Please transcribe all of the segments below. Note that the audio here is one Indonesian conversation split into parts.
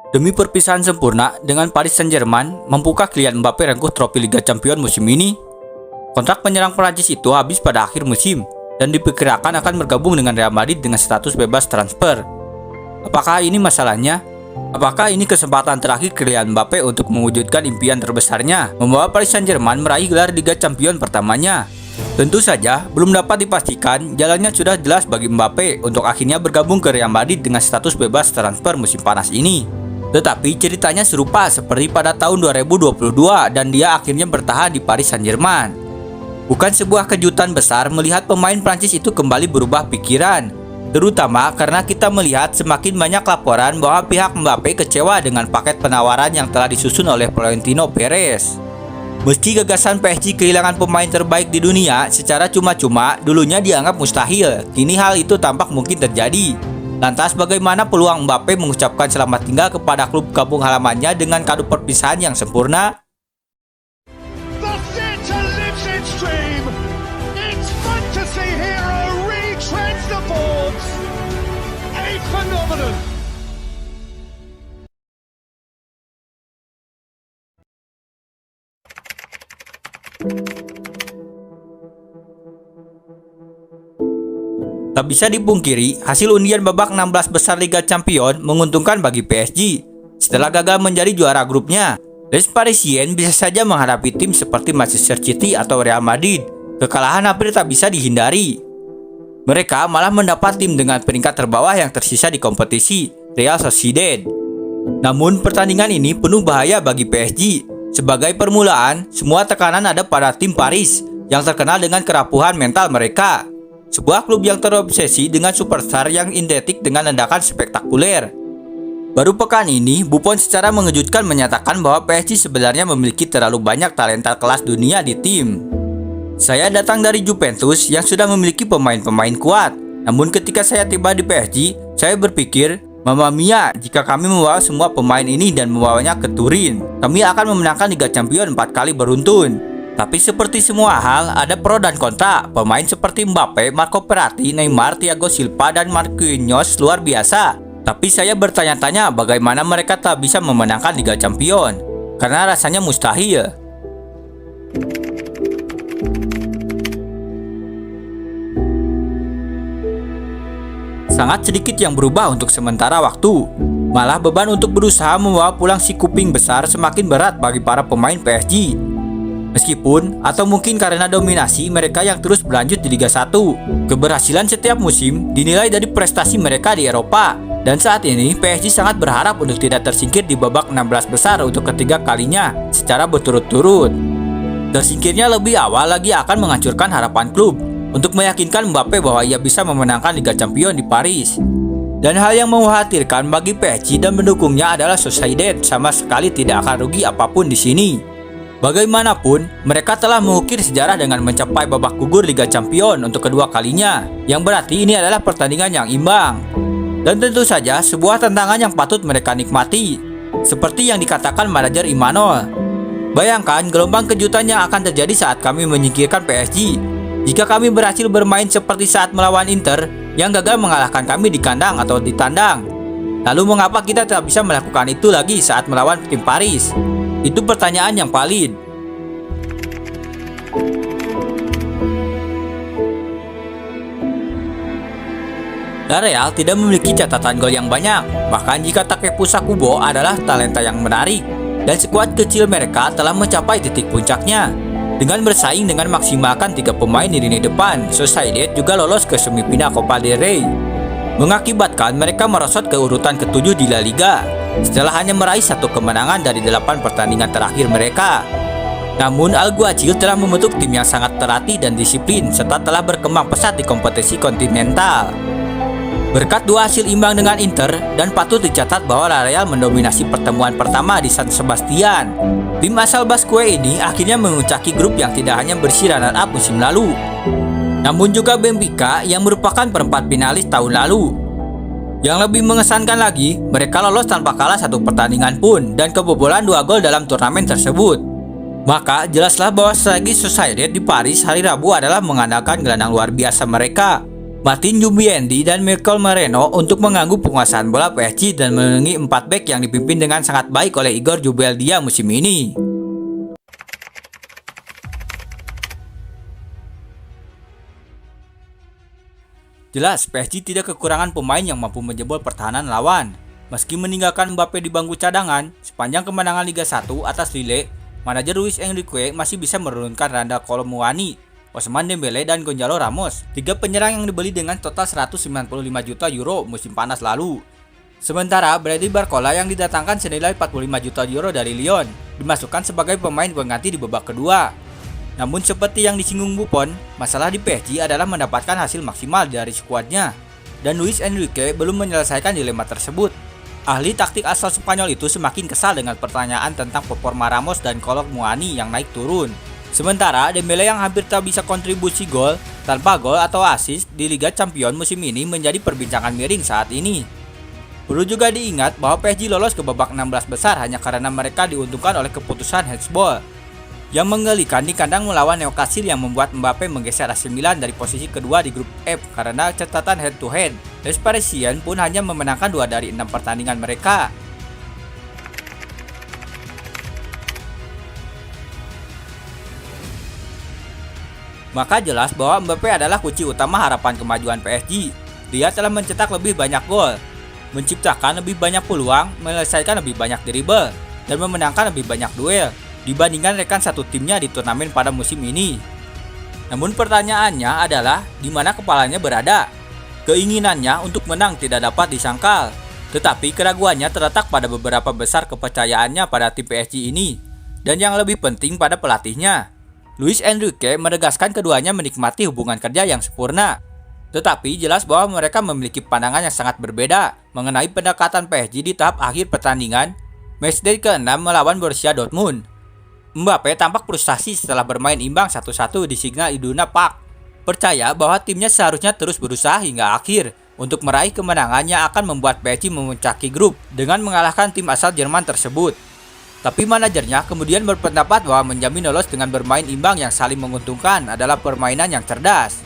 Demi perpisahan sempurna dengan Paris Saint-Germain, mampukah Kylian Mbappe rengkuh trofi Liga Champions musim ini? Kontrak penyerang Prancis itu habis pada akhir musim dan diperkirakan akan bergabung dengan Real Madrid dengan status bebas transfer. Apakah ini masalahnya? Apakah ini kesempatan terakhir Kylian Mbappe untuk mewujudkan impian terbesarnya, membawa Paris Saint-Germain meraih gelar Liga Champions pertamanya? Tentu saja, belum dapat dipastikan. Jalannya sudah jelas bagi Mbappe untuk akhirnya bergabung ke Real Madrid dengan status bebas transfer musim panas ini. Tetapi ceritanya serupa seperti pada tahun 2022 dan dia akhirnya bertahan di Paris Saint-Germain. Bukan sebuah kejutan besar melihat pemain Prancis itu kembali berubah pikiran, terutama karena kita melihat semakin banyak laporan bahwa pihak Mbappe kecewa dengan paket penawaran yang telah disusun oleh Florentino Perez. Meski gagasan PSG kehilangan pemain terbaik di dunia secara cuma-cuma dulunya dianggap mustahil, kini hal itu tampak mungkin terjadi. Lantas bagaimana peluang Mbappe mengucapkan selamat tinggal kepada klub kampung halamannya dengan kado perpisahan yang sempurna? Tak bisa dipungkiri, hasil undian babak 16 besar Liga Champions menguntungkan bagi PSG. Setelah gagal menjadi juara grupnya, Les Parisiens bisa saja menghadapi tim seperti Manchester City atau Real Madrid. Kekalahan hampir tak bisa dihindari. Mereka malah mendapat tim dengan peringkat terbawah yang tersisa di kompetisi, Real Sociedad. Namun pertandingan ini penuh bahaya bagi PSG. Sebagai permulaan, semua tekanan ada pada tim Paris yang terkenal dengan kerapuhan mental mereka. Sebuah klub yang terobsesi dengan superstar yang identik dengan ledakan spektakuler. Baru pekan ini, Buffon secara mengejutkan menyatakan bahwa PSG sebenarnya memiliki terlalu banyak talenta kelas dunia di tim. Saya datang dari Juventus yang sudah memiliki pemain-pemain kuat. Namun ketika saya tiba di PSG, saya berpikir, Mamma mia, jika kami membawa semua pemain ini dan membawanya ke Turin, kami akan memenangkan Liga Champions 4 kali beruntun. Tapi seperti semua hal, ada pro dan kontra. Pemain seperti Mbappe, Marco Verratti, Neymar, Thiago Silva, dan Marquinhos luar biasa. Tapi saya bertanya-tanya bagaimana mereka tak bisa memenangkan Liga Champions. Karena rasanya mustahil. Sangat sedikit yang berubah untuk sementara waktu. Malah beban untuk berusaha membawa pulang si kuping besar semakin berat bagi para pemain PSG. Meskipun, atau mungkin karena dominasi mereka yang terus berlanjut di Liga 1, keberhasilan setiap musim dinilai dari prestasi mereka di Eropa. Dan saat ini PSG sangat berharap untuk tidak tersingkir di babak 16 besar untuk ketiga kalinya secara berturut-turut. Tersingkirnya lebih awal lagi akan menghancurkan harapan klub untuk meyakinkan Mbappe bahwa ia bisa memenangkan Liga Champions di Paris. Dan hal yang mengkhawatirkan bagi PSG dan pendukungnya adalah Sociedad sama sekali tidak akan rugi apapun di sini. Bagaimanapun, mereka telah mengukir sejarah dengan mencapai babak gugur Liga Champions untuk kedua kalinya, yang berarti ini adalah pertandingan yang imbang. Dan tentu saja sebuah tantangan yang patut mereka nikmati, seperti yang dikatakan manajer Imanol. Bayangkan gelombang kejutan yang akan terjadi saat kami menyingkirkan PSG. Jika kami berhasil bermain seperti saat melawan Inter, yang gagal mengalahkan kami di kandang atau di tandang. Lalu mengapa kita tidak bisa melakukan itu lagi saat melawan tim Paris? Itu pertanyaan yang valid. La Real tidak memiliki catatan gol yang banyak. Bahkan jika Takefusa Kubo adalah talenta yang menarik, dan skuad kecil mereka telah mencapai titik puncaknya. Dengan bersaing dengan maksimalkan 3 pemain di lini depan, Sociedad juga lolos ke semifinal Copa del Rey, mengakibatkan mereka merosot ke urutan ke-7 di La Liga setelah hanya meraih 1 kemenangan dari 8 pertandingan terakhir mereka. Namun Alguacil telah membentuk tim yang sangat terlatih dan disiplin serta telah berkembang pesat di kompetisi kontinental. Berkat 2 hasil imbang dengan Inter, dan patut dicatat bahwa La Real mendominasi pertemuan pertama di San Sebastian, tim asal Basque ini akhirnya memuncaki grup yang tidak hanya bersih runner up musim lalu, namun juga Benfica yang merupakan perempat finalis tahun lalu. Yang lebih mengesankan lagi, mereka lolos tanpa kalah 1 pertandingan pun dan kebobolan 2 gol dalam turnamen tersebut. Maka jelaslah bahwa strategi Sociedad di Paris hari Rabu adalah mengandalkan gelandang luar biasa mereka, Martin Zubimendi dan Michael Merino untuk mengganggu penguasaan bola PSG dan melindungi 4 bek yang dipimpin dengan sangat baik oleh Igor Zubeldia musim ini. Jelas, PSG tidak kekurangan pemain yang mampu menjebol pertahanan lawan. Meski meninggalkan Mbappe di bangku cadangan, sepanjang kemenangan Liga 1 atas Lille, manajer Luis Enrique masih bisa menurunkan Randal Kolo Ousmane Dembele dan Gonzalo Ramos, 3 penyerang yang dibeli dengan total 195 juta euro musim panas lalu. Sementara Bradley Barcola yang didatangkan senilai 45 juta euro dari Lyon, dimasukkan sebagai pemain pengganti di babak kedua. Namun seperti yang disinggung Buffon, masalah di PSG adalah mendapatkan hasil maksimal dari skuadnya, dan Luis Enrique belum menyelesaikan dilema tersebut. Ahli taktik asal Spanyol itu semakin kesal dengan pertanyaan tentang performa Ramos dan Kolo Muani yang naik turun. Sementara Dembele yang hampir tak bisa kontribusi gol tanpa gol atau assist di Liga Champions musim ini menjadi perbincangan miring saat ini. Perlu juga diingat bahwa PSG lolos ke babak 16 besar hanya karena mereka diuntungkan oleh keputusan handsball yang menggelikan di kandang melawan Newcastle yang membuat Mbappe menggeser AC Milan dari posisi kedua di grup F karena catatan head to head. Les Parisiens pun hanya memenangkan 2 dari 6 pertandingan mereka. Maka jelas bahwa Mbappe adalah kunci utama harapan kemajuan PSG. Dia telah mencetak lebih banyak gol, menciptakan lebih banyak peluang, menyelesaikan lebih banyak dribble, dan memenangkan lebih banyak duel dibandingkan rekan satu timnya di turnamen pada musim ini. Namun pertanyaannya adalah di mana kepalanya berada. Keinginannya untuk menang tidak dapat disangkal, tetapi keraguannya terletak pada beberapa besar kepercayaannya pada tim PSG ini, dan yang lebih penting pada pelatihnya. Luis Enrique menegaskan keduanya menikmati hubungan kerja yang sempurna, tetapi jelas bahwa mereka memiliki pandangan yang sangat berbeda mengenai pendekatan PSG di tahap akhir pertandingan matchday ke-6 melawan Borussia Dortmund. Mbappe tampak frustasi setelah bermain imbang 1-1 di Signal Iduna Park. Percaya bahwa timnya seharusnya terus berusaha hingga akhir untuk meraih kemenangan yang akan membuat PSG memuncaki grup dengan mengalahkan tim asal Jerman tersebut. Tapi manajernya kemudian berpendapat bahwa menjamin lolos dengan bermain imbang yang saling menguntungkan adalah permainan yang cerdas.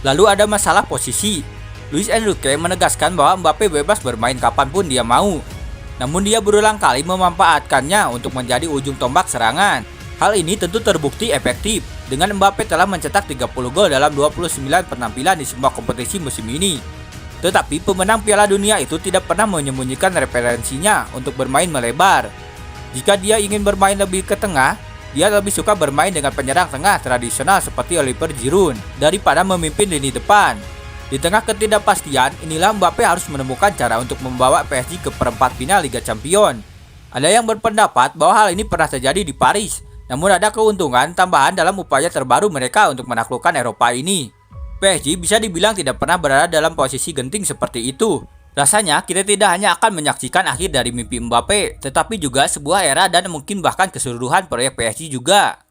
Lalu ada masalah posisi. Luis Enrique menegaskan bahwa Mbappe bebas bermain kapanpun dia mau. Namun dia berulang kali memanfaatkannya untuk menjadi ujung tombak serangan. Hal ini tentu terbukti efektif dengan Mbappe telah mencetak 30 gol dalam 29 penampilan di semua kompetisi musim ini. Tetapi pemenang Piala Dunia itu tidak pernah menyembunyikan referensinya untuk bermain melebar. Jika dia ingin bermain lebih ke tengah, dia lebih suka bermain dengan penyerang tengah tradisional seperti Olivier Giroud daripada memimpin lini depan. Di tengah ketidakpastian, inilah Mbappe harus menemukan cara untuk membawa PSG ke perempat final Liga Champions. Ada yang berpendapat bahwa hal ini pernah terjadi di Paris, namun ada keuntungan tambahan dalam upaya terbaru mereka untuk menaklukkan Eropa ini. PSG bisa dibilang tidak pernah berada dalam posisi genting seperti itu. Rasanya kita tidak hanya akan menyaksikan akhir dari mimpi Mbappe, tetapi juga sebuah era dan mungkin bahkan keseluruhan proyek PSG juga.